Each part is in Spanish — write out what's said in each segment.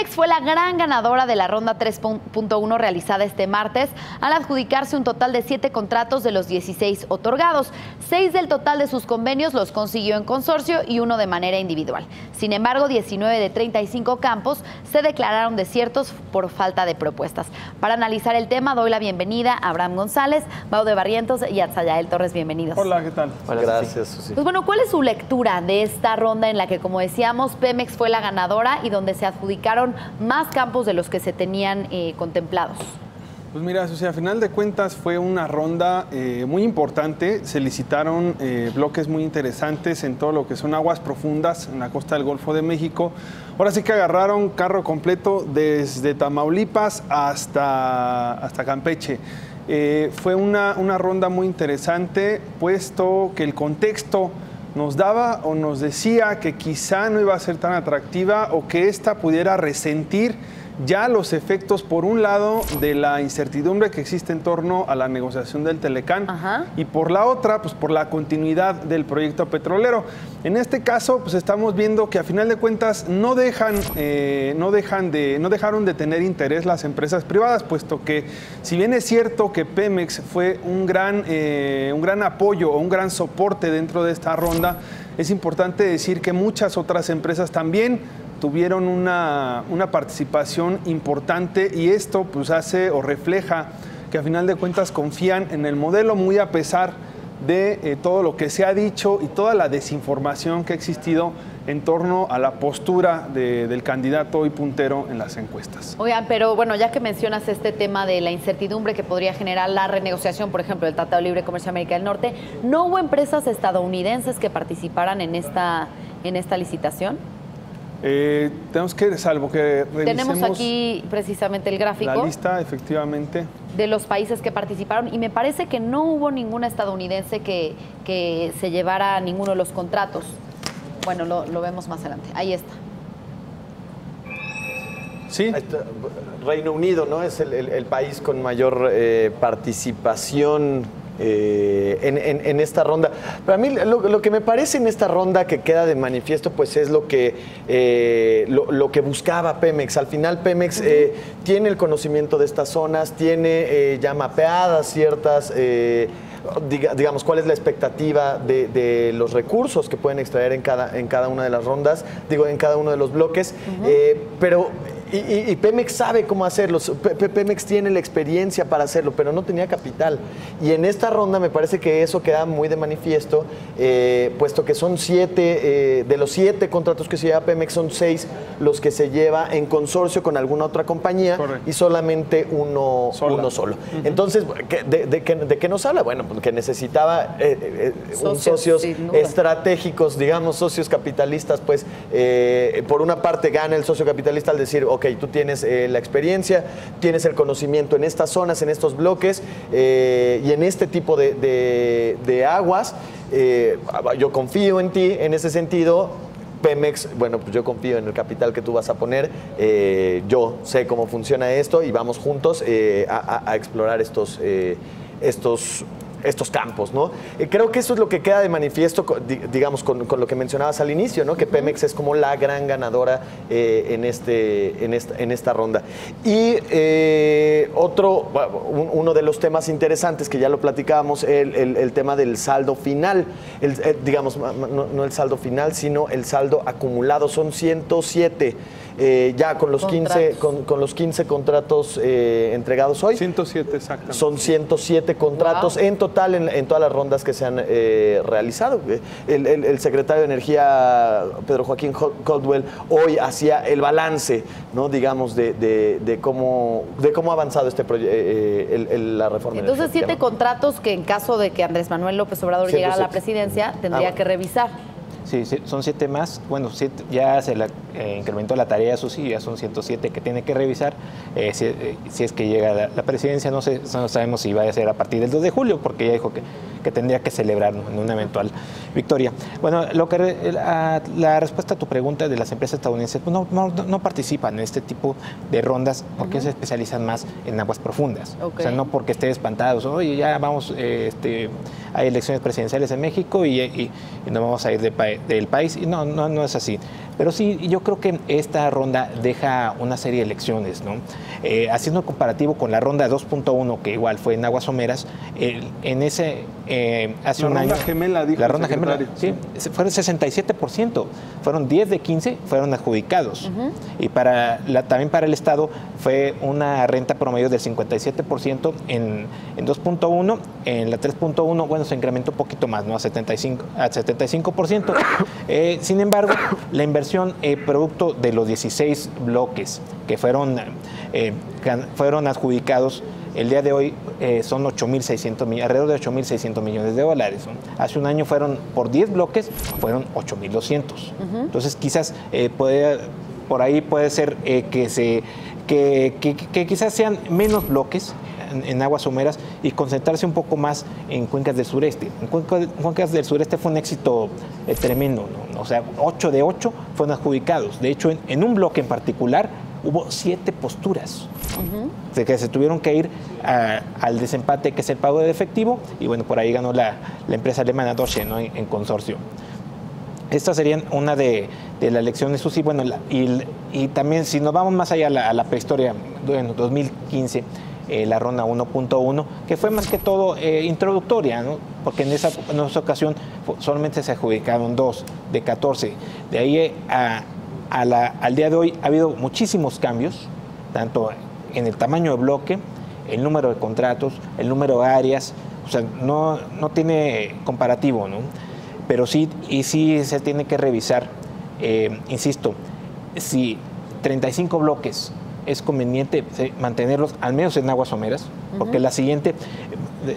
Pemex fue la gran ganadora de la ronda 3.1 realizada este martes al adjudicarse un total de 7 contratos de los 16 otorgados. 6 del total de sus convenios los consiguió en consorcio y 1 de manera individual. Sin embargo, 19 de 35 campos se declararon desiertos por falta de propuestas. Para analizar el tema, doy la bienvenida a Abraham González, Baude Barrientos y Atzayael Torres. Bienvenidos. Hola, ¿qué tal? Hola, gracias, Susi. Pues bueno, ¿cuál es su lectura de esta ronda en la que, como decíamos, Pemex fue la ganadora y donde se adjudicaron más campos de los que se tenían contemplados? Pues mira, Susi, a final de cuentas fue una ronda muy importante. Se licitaron bloques muy interesantes en todo lo que son aguas profundas en la costa del Golfo de México. Ahora sí que agarraron carro completo desde Tamaulipas hasta Campeche. Fue una ronda muy interesante, puesto que el contexto nos daba o nos decía que quizá no iba a ser tan atractiva o que esta pudiera resentir ya los efectos, por un lado, de la incertidumbre que existe en torno a la negociación del Telecán. Ajá. Y por la otra, pues por la continuidad del proyecto petrolero. En este caso, pues estamos viendo que a final de cuentas no dejaron de tener interés las empresas privadas, puesto que si bien es cierto que Pemex fue un gran apoyo o un gran soporte dentro de esta ronda, es importante decir que muchas otras empresas también tuvieron una participación importante, y esto pues hace o refleja que a final de cuentas confían en el modelo, muy a pesar de todo lo que se ha dicho y toda la desinformación que ha existido en torno a la postura del candidato hoy puntero en las encuestas. Oigan, pero bueno, ya que mencionas este tema de la incertidumbre que podría generar la renegociación, por ejemplo, del Tratado de Libre Comercio de América del Norte, ¿no hubo empresas estadounidenses que participaran en esta licitación? Tenemos que, salvo que revisemos. Tenemos aquí precisamente el gráfico. La lista, efectivamente. De los países que participaron, y me parece que no hubo ninguna estadounidense que se llevara ninguno de los contratos. Bueno, lo vemos más adelante. Ahí está. Sí. Reino Unido, ¿no? Es el país con mayor participación en esta ronda. Para mí lo que me parece en esta ronda que queda de manifiesto, pues es lo que buscaba Pemex. Al final Pemex tiene el conocimiento de estas zonas, tiene ya mapeadas ciertas, digamos, cuál es la expectativa de los recursos que pueden extraer en cada una de las rondas, en cada uno de los bloques, pero y Pemex sabe cómo hacerlo. Pemex tiene la experiencia para hacerlo, pero no tenía capital. Y en esta ronda me parece que eso queda muy de manifiesto, puesto que son 7, de los 7 contratos que se lleva Pemex, son 6 los que se lleva en consorcio con alguna otra compañía. Correcto. Y solamente uno solo. Entonces, ¿de qué nos habla? Bueno, pues que necesitaba socios estratégicos, digamos, socios capitalistas. Pues por una parte gana el socio capitalista al decir, ok, tú tienes la experiencia, tienes el conocimiento en estas zonas, en estos bloques y en este tipo de aguas. Yo confío en ti en ese sentido. Pemex, bueno, pues yo confío en el capital que tú vas a poner, yo sé cómo funciona esto y vamos juntos a explorar estos campos, ¿no? Creo que eso es lo que queda de manifiesto, digamos, con lo que mencionabas al inicio, ¿no? Que Pemex es como la gran ganadora en esta ronda. Y uno de los temas interesantes que ya lo platicábamos, el tema del saldo final, digamos, no el saldo final, sino el saldo acumulado. Son 107 ya con los 15 contratos entregados hoy. 107, exactamente. Son 107 contratos. Wow. En total en todas las rondas que se han realizado. El secretario de Energía, Pedro Joaquín Caldwell, hoy hacía el balance, ¿no? Digamos, de cómo ha avanzado la reforma. Entonces, 7 contratos que en caso de que Andrés Manuel López Obrador llegara a la presidencia, tendría que revisar. Sí, son 7 más. Bueno, ya se incrementó la tarea, eso sí, ya son 107 que tiene que revisar. Si es que llega la presidencia, no sabemos si va a ser a partir del 2 de julio, porque ya dijo que tendría que celebrar en una eventual victoria. Bueno, la respuesta a tu pregunta de las empresas estadounidenses, pues no participan en este tipo de rondas porque se especializan más en aguas profundas. Okay. O sea, no porque estén espantados, oye, ya vamos, hay elecciones presidenciales en México y no vamos a ir del país. Y no es así. Pero sí, yo creo que esta ronda deja una serie de lecciones, ¿no? Haciendo un comparativo con la ronda 2.1, que igual fue en Aguas Someras, en ese, hace un año... La ronda gemela, dijo la ronda el gemela, secretario. sí, fueron 67%, fueron 10 de 15, fueron adjudicados. Y también para el Estado fue una renta promedio del 57% en 2.1, en la 3.1, bueno, se incrementó un poquito más, ¿no? A 75%. Sin embargo, la inversión producto de los 16 bloques que fueron adjudicados, el día de hoy son alrededor de 8.600 millones de dólares, ¿no? Hace un año por 10 bloques, fueron 8.200. Entonces, quizás por ahí puede ser que quizás sean menos bloques en Aguas Someras y concentrarse un poco más en cuencas del sureste. En cuencas del sureste fue un éxito tremendo, ¿no? O sea, 8 de 8 fueron adjudicados. De hecho, en un bloque en particular hubo 7 posturas de que se tuvieron que ir al desempate, que es el pago de efectivo, y bueno, por ahí ganó la empresa alemana Deutsche, ¿no? en consorcio. Estas serían una de las lecciones, Susi. Bueno, y también, si nos vamos más allá a la prehistoria, en 2015, la ronda 1.1, que fue más que todo introductoria, ¿no? Porque en esa ocasión solamente se adjudicaron 2 de 14. De ahí al día de hoy ha habido muchísimos cambios, tanto en el tamaño de bloque, el número de contratos, el número de áreas, o sea, no tiene comparativo, ¿no? Pero sí se tiene que revisar, insisto, si 35 bloques es conveniente mantenerlos al menos en Aguas Someras, porque la siguiente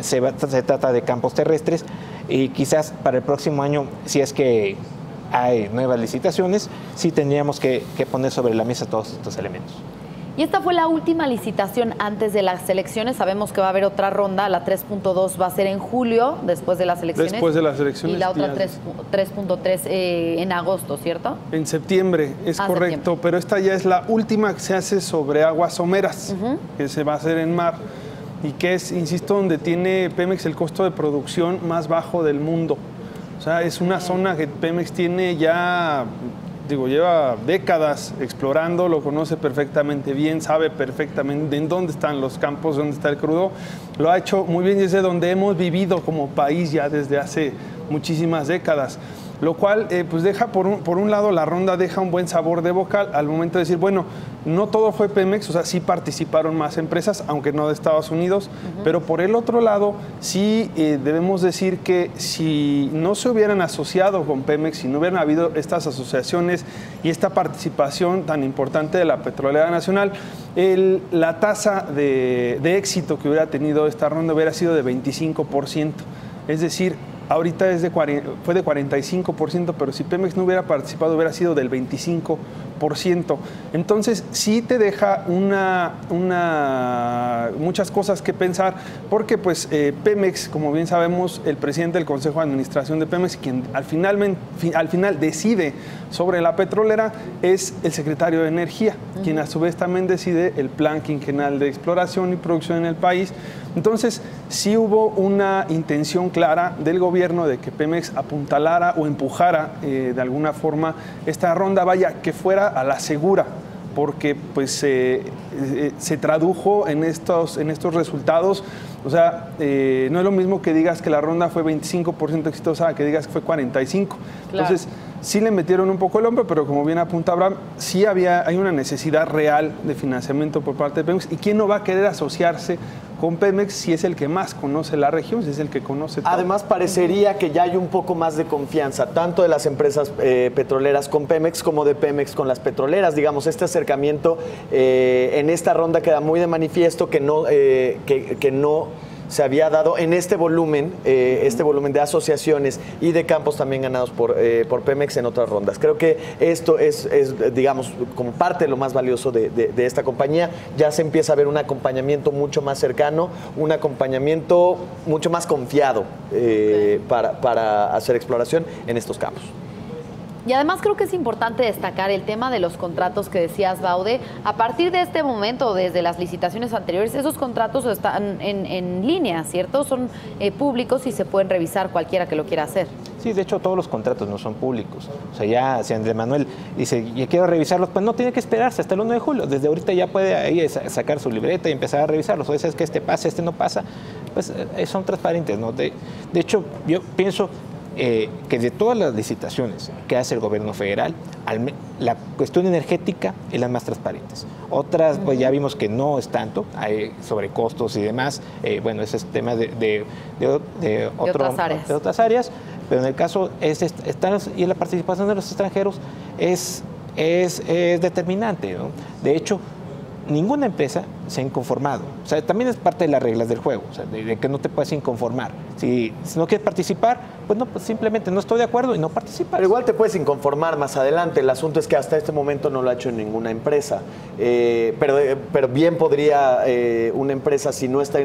se trata de campos terrestres, y quizás para el próximo año, si es que hay nuevas licitaciones, sí tendríamos que poner sobre la mesa todos estos elementos. Y esta fue la última licitación antes de las elecciones. Sabemos que va a haber otra ronda, la 3.2 va a ser en julio, después de las elecciones. Después de las elecciones. Y la otra 3.3 en agosto, ¿cierto? En septiembre, es correcto, septiembre. Pero esta ya es la última que se hace sobre Aguas Someras, que se va a hacer en mar, y que es, insisto, donde tiene Pemex el costo de producción más bajo del mundo. O sea, es una zona que Pemex tiene ya... lleva décadas explorando, lo conoce perfectamente bien, sabe perfectamente en dónde están los campos, dónde está el crudo. Lo ha hecho muy bien y es de donde hemos vivido como país ya desde hace muchísimas décadas. Lo cual pues deja, por un lado, la ronda deja un buen sabor de boca al momento de decir, bueno, no todo fue Pemex, o sea, sí participaron más empresas, aunque no de Estados Unidos, pero por el otro lado, sí debemos decir que si no se hubieran asociado con Pemex, si no hubieran habido estas asociaciones y esta participación tan importante de la Petrolera Nacional, la tasa de éxito que hubiera tenido esta ronda hubiera sido de 25%, es decir, ahorita fue de 45%, pero si Pemex no hubiera participado hubiera sido del 25%. Entonces sí te deja muchas cosas que pensar, porque pues Pemex, como bien sabemos, el presidente del Consejo de Administración de Pemex, quien al final decide sobre la petrolera, es el secretario de Energía, quien a su vez también decide el plan quinquenal de exploración y producción en el país. Entonces sí hubo una intención clara del gobierno de que Pemex apuntalara o empujara de alguna forma esta ronda, vaya, que fuera a la segura, porque pues se tradujo en estos resultados. O sea, no es lo mismo que digas que la ronda fue 25% exitosa a que digas que fue 45%. Claro. Entonces, sí le metieron un poco el hombro, pero como bien apunta Abraham, sí hay una necesidad real de financiamiento por parte de Pemex. ¿Y quién no va a querer asociarse con Pemex si es el que más conoce la región, si es el que conoce todo? Además, parecería que ya hay un poco más de confianza, tanto de las empresas petroleras con Pemex como de Pemex con las petroleras. Digamos, este acercamiento en esta ronda queda muy de manifiesto que no se había dado en este volumen de asociaciones y de campos también ganados por Pemex en otras rondas. Creo que esto es, digamos, como parte de lo más valioso de esta compañía. Ya se empieza a ver un acompañamiento mucho más cercano, un acompañamiento mucho más confiado para hacer exploración en estos campos. Y además creo que es importante destacar el tema de los contratos que decías, Baude. A partir de este momento, desde las licitaciones anteriores, esos contratos están en línea, ¿cierto? Son públicos y se pueden revisar cualquiera que lo quiera hacer. Sí, de hecho todos los contratos no son públicos. O sea, ya si Andrés Manuel dice, ya quiero revisarlos, pues no tiene que esperarse hasta el 1 de julio. Desde ahorita ya puede ahí sacar su libreta y empezar a revisarlos. O sea, es que este pasa, este no pasa. Pues son transparentes, ¿no? De hecho, yo pienso que de todas las licitaciones que hace el gobierno federal, la cuestión energética es la más transparentes. Otras, pues ya vimos que no es tanto, hay sobrecostos y demás. Bueno, ese es tema de otras áreas. Pero en el caso y la participación de los extranjeros es determinante, ¿no? De hecho, ninguna empresa se ha inconformado. O sea, también es parte de las reglas del juego, o sea, de que no te puedes inconformar. Si no quieres participar, pues no, pues simplemente no estoy de acuerdo y no participas. Pero igual te puedes inconformar más adelante. El asunto es que hasta este momento no lo ha hecho ninguna empresa. Pero bien podría una empresa, si no está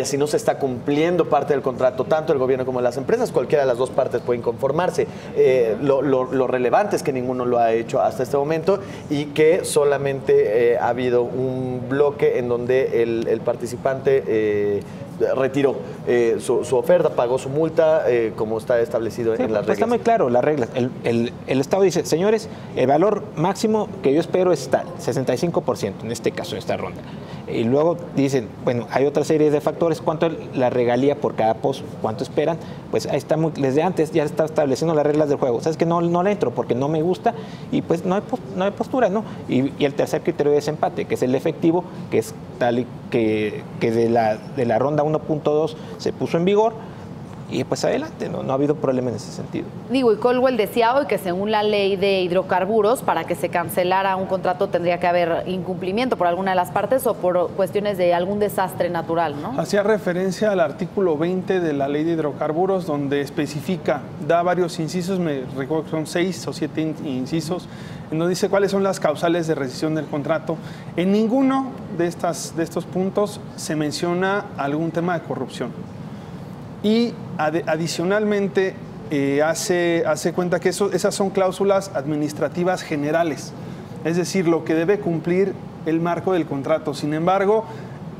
si no se está cumpliendo parte del contrato, tanto el gobierno como las empresas, cualquiera de las dos partes puede inconformarse. Lo relevante es que ninguno lo ha hecho hasta este momento y que solamente ha habido un bloque en donde el participante retiró su oferta, pagó su multa, como está establecido en las reglas. Está muy claro las reglas. El Estado dice, señores, el valor máximo que yo espero es tal, 65% en este caso, en esta ronda. Y luego dicen, bueno, hay otra serie de factores, cuánto es la regalía por cada pozo, cuánto esperan, pues ahí está, desde antes ya está estableciendo las reglas del juego. Sabes que no le entro porque no me gusta y pues no hay postura, ¿no? Y el tercer criterio de desempate, que es el efectivo, que es tal y que de la ronda 1.2 se puso en vigor. Y pues adelante, no ha habido problema en ese sentido. Digo, y Colwell decía hoy que según la ley de hidrocarburos, para que se cancelara un contrato tendría que haber incumplimiento por alguna de las partes o por cuestiones de algún desastre natural, ¿no? Hacía referencia al artículo 20 de la ley de hidrocarburos, donde especifica, da varios incisos, me recuerdo que son 6 o 7 incisos, en donde dice cuáles son las causales de rescisión del contrato. En ninguno de estos puntos se menciona algún tema de corrupción. Y adicionalmente hace cuenta que esas son cláusulas administrativas generales, es decir, lo que debe cumplir el marco del contrato. Sin embargo,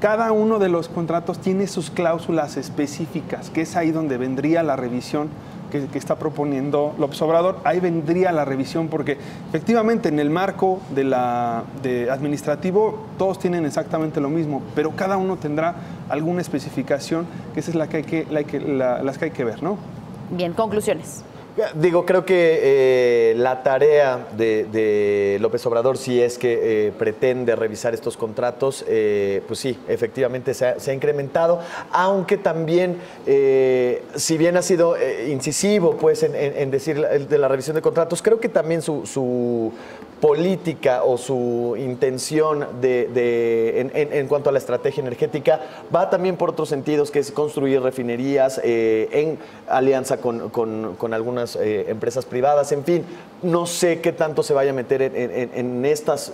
cada uno de los contratos tiene sus cláusulas específicas, que es ahí donde vendría la revisión que está proponiendo López Obrador. Ahí vendría la revisión porque efectivamente en el marco de administrativo todos tienen exactamente lo mismo, pero cada uno tendrá alguna especificación, que esa es las que hay que ver, ¿no? Bien, conclusiones. Digo, creo que la tarea de López Obrador, si es que pretende revisar estos contratos, pues sí, efectivamente se ha incrementado, aunque también, si bien ha sido incisivo pues, en decir de la revisión de contratos, creo que también su política o su intención en cuanto a la estrategia energética va también por otros sentidos, que es construir refinerías en alianza con algunas empresas privadas. En fin, no sé qué tanto se vaya a meter en estas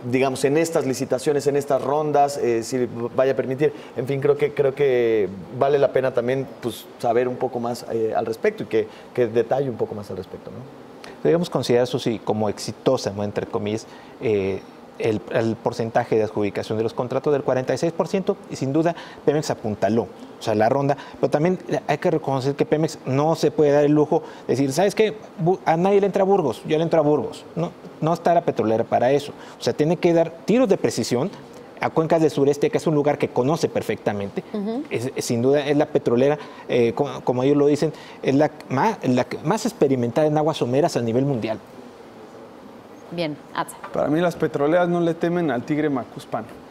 digamos, en estas licitaciones, en estas rondas, si vaya a permitir. En fin, creo que vale la pena también pues, saber un poco más al respecto y que detalle un poco más al respecto, ¿no? Debemos considerar eso sí como exitosa, ¿no? Entre comillas, el porcentaje de adjudicación de los contratos del 46% y sin duda Pemex apuntaló, o sea, la ronda, pero también hay que reconocer que Pemex no se puede dar el lujo de decir, ¿sabes qué? A nadie le entra a Burgos, yo le entro a Burgos. No está la petrolera para eso, o sea, tiene que dar tiros de precisión a cuencas del sureste, que es un lugar que conoce perfectamente. Sin duda es la petrolera, como ellos lo dicen, es la más experimentada en aguas someras a nivel mundial. Bien, Atza. Para mí las petroleras no le temen al tigre Macuspano.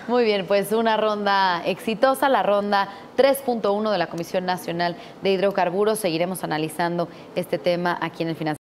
Muy bien, pues una ronda exitosa, la ronda 3.1 de la Comisión Nacional de Hidrocarburos. Seguiremos analizando este tema aquí en el Financiero.